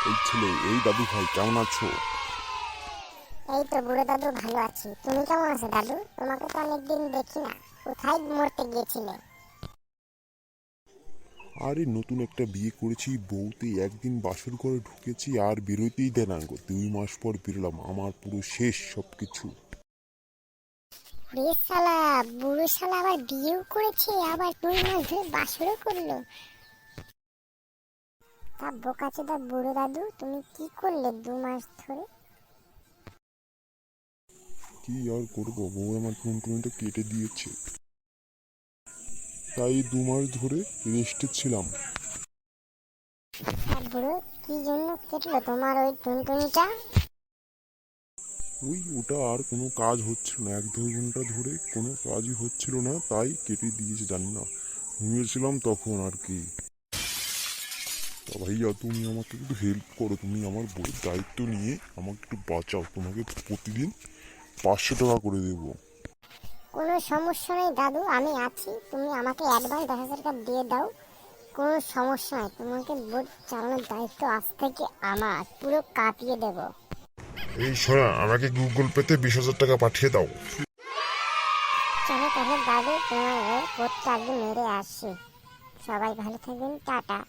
এই ছেলে, এই দাদু ভাই, কেমন আছো? এই তো বুড়ো দাদু, ভালো আছি। তুমি কেমন আছো দাদু? তোমাকে তো অনেকদিন দেখি না, কোথায় মরতে গিয়েছিলে? আরে নতুন একটা বিয়ে করেছি, বউতে একদিন বাসর ঘরে ঢুকেছি আর বেরোতেই দেয় না গো। 2 মাস পর বেরোলাম, আমার পুরো শেষ সবকিছু। বেশ শালা, বুড়ো শালা আবার বিয়েও করেছে, আবার 2 মাস ধরে বাসরও করলো। তা বোকাচোদা বুড়ো দাদু, তুমি কি করলে 2 মাস ধরে? কি আর করবো, বউ আমার টুনটুনিটা কেটে দিয়েছে, তাই 2 মাস ধরে রেস্টে ছিলাম। তা বুড়ো, কি জন্য কেটলো তোমার ওই টুনটুনিটা? ওটা আর কোনো কাজ হচ্ছিল না, 1-2 ঘন্টা ধরে কোনো কাজই হচ্ছিল না, তাই কেটে দিয়েছে। জানি না, ঘুমিয়েছিলাম তখন আর কি। তা ভাইয়া, তুমি আমাকে একটু হেল্প করো, তুমি আমার বউয়ের দায়িত্ব নিয়ে আমাকে একটু বাঁচাও। তোমাকে প্রতিদিন 500 টাকা করে দেবো। কোনো সমস্যা নেই দাদু, আমি আছি। তুমি আমাকে অ্যাডভান্স 10,000 টাকা দিয়ে দাও। কোনো সমস্যা নাই, তোমাকে বোট চালানোর দায়িত্ব আজ থেকে আমার, পুরো কাঁপিয়ে দেবো। এই শোনা, আমাকে গুগল পেতে 20,000 টাকা পাঠিয়ে দাও। চলো তাহলে দাদু, তোমার ওই বোটটা আগে মেরে আসি। সবাই ভালো থাকবেন, টাটা।